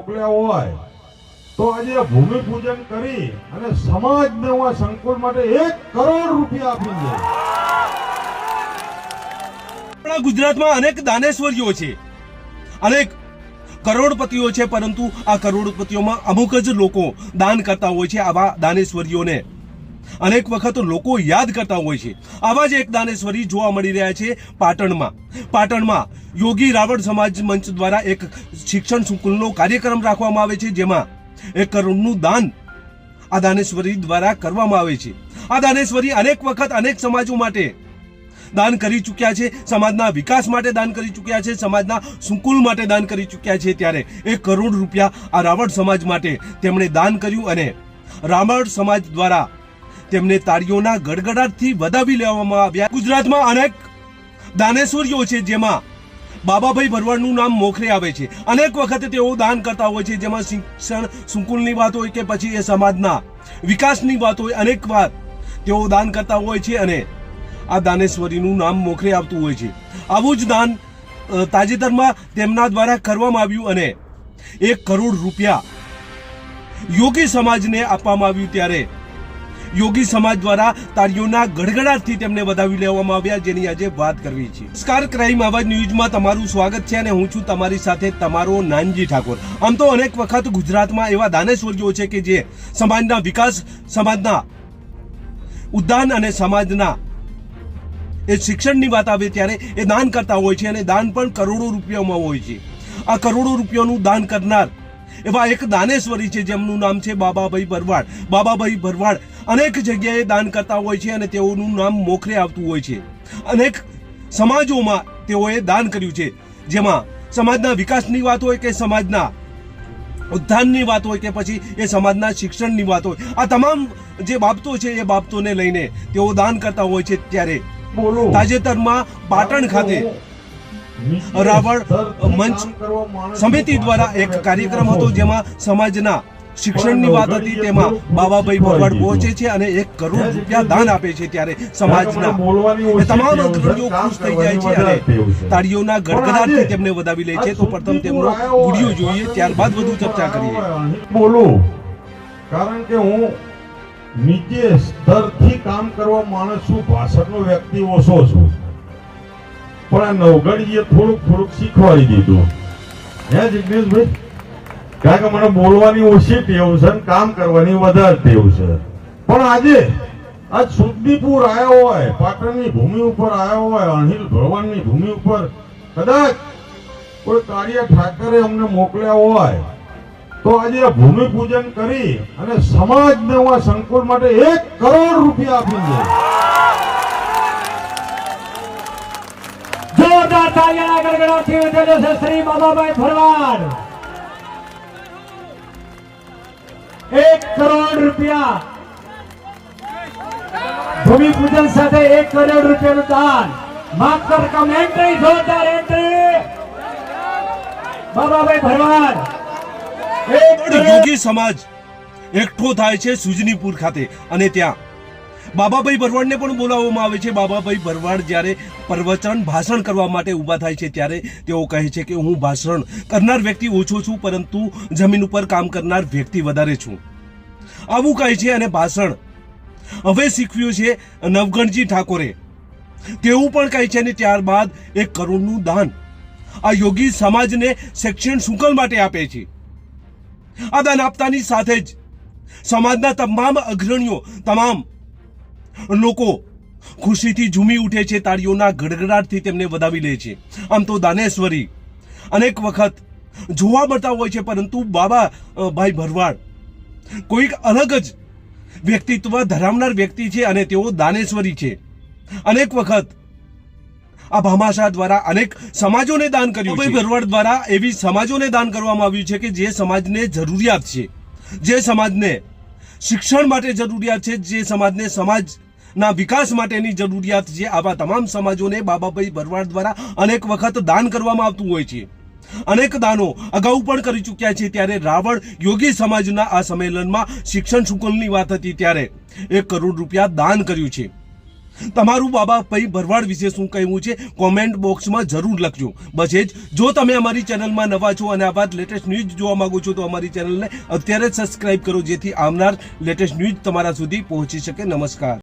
મોકલ્યા હોય તો આજે ભૂમિપૂજન કરી અને સમાજ નવા સંકુલ માટે 1 કરોડ રૂપિયા આપી દે। આપણા ગુજરાતમાં અનેક દાનેશ્વરીઓ છે, અનેક કરોડપતિઓ છે, પરંતુ આ કરોડપતિઓમાં અમુક જ લોકો દાન કરતા હોય છે। આવા દાનેશ્વરીઓને અનેક વખત લોકો યાદ કરતા હોય છે। આવા જ એક દાનેશ્વરી જોવા મળી રહ્યા છે પાટણમાં યોગી રાવળ સમાજ મંચ દ્વારા એક શિક્ષણ સંકુલનો કાર્યક્રમ રાખવામાં આવે છે, જેમાં 1 કરોડનું દાન આ દાનેશ્વરી દ્વારા કરવામાં આવે છે। આ દાનેશ્વરી અનેક વખત અનેક સમાજો માટે દાન કરી ચૂક્યા છે, સમાજના વિકાસ માટે દાન કરી ચૂક્યા છે, સમાજના સંકુલ માટે દાન કરી ચૂક્યા છે। ત્યારે 1 કરોડ રૂપિયા આ રાવળ સમાજ માટે તેમણે દાન કર્યું અને રાવળ સમાજ દ્વારા તેમને તાળીઓના ગડગડાટથી વધાવી લેવામાં આવ્યા। ગુજરાતમાં અનેક દાનેશ્વરીઓ છે, જેમાં બાબાભાઈ ભરવાડનું નામ મોખરે આવે છે। અનેક વખત તેઓ દાન કરતા હોય છે, જેમાં શિક્ષણ સંકુલની વાત હોય કે પછી એ સમાજના વિકાસની વાત હોય, અનેક વાર તેઓ દાન કરતા હોય છે અને આ દાનેશ્વરીનું નામ મોખરે આવતું હોય છે। આવું જ દાન તાજેતરમાં તેમના દ્વારા કરવામાં આવ્યું અને 1 કરોડ રૂપિયા યોગી સમાજને આપવામાં આવ્યું। ત્યારે યોગી સમાજ દ્વારા તાળીઓના ગડગડાટથી તેમને વધાવી લેવામાં આવ્યા, જેની આજે વાત કરવી છે। નમસ્કાર, ક્રાઇમ આવાજ ન્યૂઝમાં તમારું સ્વાગત છે અને હું છું તમારી સાથે તમારો નાનજી ઠાકોર। આમ તો અનેક વખત ગુજરાતમાં એવા દાનેશ્વરીઓ છે કે જે સમાજના વિકાસ, સમાજના ઉદ્ધાન અને સમાજના એ શિક્ષણની વાત આવે ત્યારે એ દાન કરતા હોય છે અને દાન પણ કરોડો રૂપિયામાં હોય છે। આ કરોડો રૂપિયાનું દાન કરનાર એવા એક દાનેશ્વરી છે, જેમનું નામ છે બાબાભાઈ ભરવાડ। બાબાભાઈ ભરવાડ અનેક જગ્યાએ દાન કરતા હોય છે અને તેઓનું નામ મોખરે આવતું હોય છે। અનેક સમાજોમાં તેઓએ દાન કર્યું છે, જેમાં સમાજના વિકાસની વાત હોય કે સમાજના ઉત્થાનની વાત હોય કે પછી એ સમાજના શિક્ષણની વાત હોય, આ તમામ જે બાબતો છે એ બાબતોને લઈને તેઓ દાન કરતા હોય છે। ત્યારે તાજેતરમાં પાટણ ખાતે રાવળ મંચ સમિતિ દ્વારા એક કાર્યક્રમ હતો, જેમાં સમાજના શિક્ષણની વાત હતી। તેમાં બાબાભાઈ ભરવાડ પહોંચે છે અને 1 કરોડ રૂપિયા દાન આપે છે। ત્યારે સમાજના તમામ અગ્રણીઓ ખુશ થઈ જાય છે અને તાળીઓના ગડગડાટથી તેમને વધાવી લે છે। તો પ્રથમ તેમનો વિડીયો જોઈએ, ત્યારબાદ વધુ ચર્ચા કરીએ। બોલું કારણ કે હું નીચે સ્તરથી કામ કરવા માણસ છું, ભાષણનો વ્યક્તિ ઓછો છું, પણ આ નવગઢીએ થોડુંક શીખવાડી દીધું। હે જિગ્નેશભાઈ, કારણ કે મને બોલવાની ઓછી ટેવ છે અને કામ કરવાની વધારે ટેવ છે। પણ આજે આજ સુદીપુર આવ્યો હોય, પાટણની ભૂમિ ઉપર આવ્યો હોય, અણહિલ ભરવાડની ભૂમિ ઉપર કદાચ કોઈ કાળિયા ઠાકરે અમને મોકલ્યા હોય તો આજે ભૂમિપૂજન કરી અને સમાજ નવા સંકુલ માટે 1 કરોડ રૂપિયા આપી દે। જોરદાર તાળીઓના ગડગડાટથી વધાવ્યો છે શ્રી બાબાભાઈ ભરવાડ। 1 કરોડ રૂપિયા ભૂમિપૂજન સાથે 1 કરોડ રૂપિયાનું દાન। માત્ર રકમ એન્ટ્રી, જોરદાર એન્ટ્રી બાબાભાઈ ભરવાડ। યોગી સમાજ એકઠો થાય છે સુજનીપુર ખાતે અને ત્યાં બાબાભાઈ ભરવાડને પણ બોલાવવામાં આવે છે। બાબાભાઈ ભરવાડ જ્યારે પ્રવચન ભાષણ કરવા માટે ઊભા થાય છે ત્યારે તેઓ કહે છે કે હું ભાષણ કરનાર વ્યક્તિ ઓછો છું, પરંતુ જમીન ઉપર કામ કરનાર વ્યક્તિ વધારે છું, આવું કહે છે। અને ભાષણ હવે શીખવ્યું છે નવગણજી ઠાકોરે, તેવું પણ કહે છે। અને ત્યારબાદ 1 કરોડનું દાન આ યોગી સમાજને શિક્ષણ સંકુલ માટે આપે છે। આ દાન આપતાની સાથે જ સમાજના તમામ અગ્રણીઓ, તમામ લોકો ખુશીથી ઝૂમી ઉઠે છે, તાળીઓના ગડગડાટથી તેમને વધાવી લે છે। આમ તો દાનેશ્વરી અનેક વખત જોવા મળતા હોય છે, પરંતુ બાબાભાઈ ભરવાડ કોઈક અલગ જ વ્યક્તિત્વ ધરાવનાર વ્યક્તિ છે અને તેઓ દાનેશ્વરી છે। અનેક વખત આ ભામાશાહ દ્વારા અનેક સમાજોને દાન કર્યું છે। ભરવાડ દ્વારા એવી સમાજોને દાન કરવામાં આવ્યું છે કે જે સમાજને જરૂરિયાત છે, જે સમાજને શિક્ષણ માટે જરૂરિયાત છે, જે સમાજને સમાજના વિકાસ માટેની જરૂરિયાત છે, આવા તમામ સમાજોને બાબાભાઈ ભરવાડ દ્વારા અનેક વખત દાન કરવામાં આવતું હોય છે। અનેક દાનો અગાઉ પણ કરી ચૂક્યા છે। ત્યારે રાવળ યોગી સમાજના આ સંમેલનમાં શિક્ષણ સંકુલની વાત હતી, ત્યારે 1 કરોડ રૂપિયા દાન કર્યું છે। તમારું બાબાભાઈ ભરવાડ વિશે શું કહેવું છે કોમેન્ટ બોક્સમાં જરૂર લખજો. બસ એ જ. જો તમે અમારી ચેનલમાં નવા છો અને આવા જ લેટેસ્ટ ન્યૂઝ જોવા માંગો છો તો અમારી ચેનલને અત્યારે જ સબસ્ક્રાઇબ કરો, જેથી આવનાર લેટેસ્ટ ન્યૂઝ તમારા સુધી પહોંચી શકે. નમસ્કાર.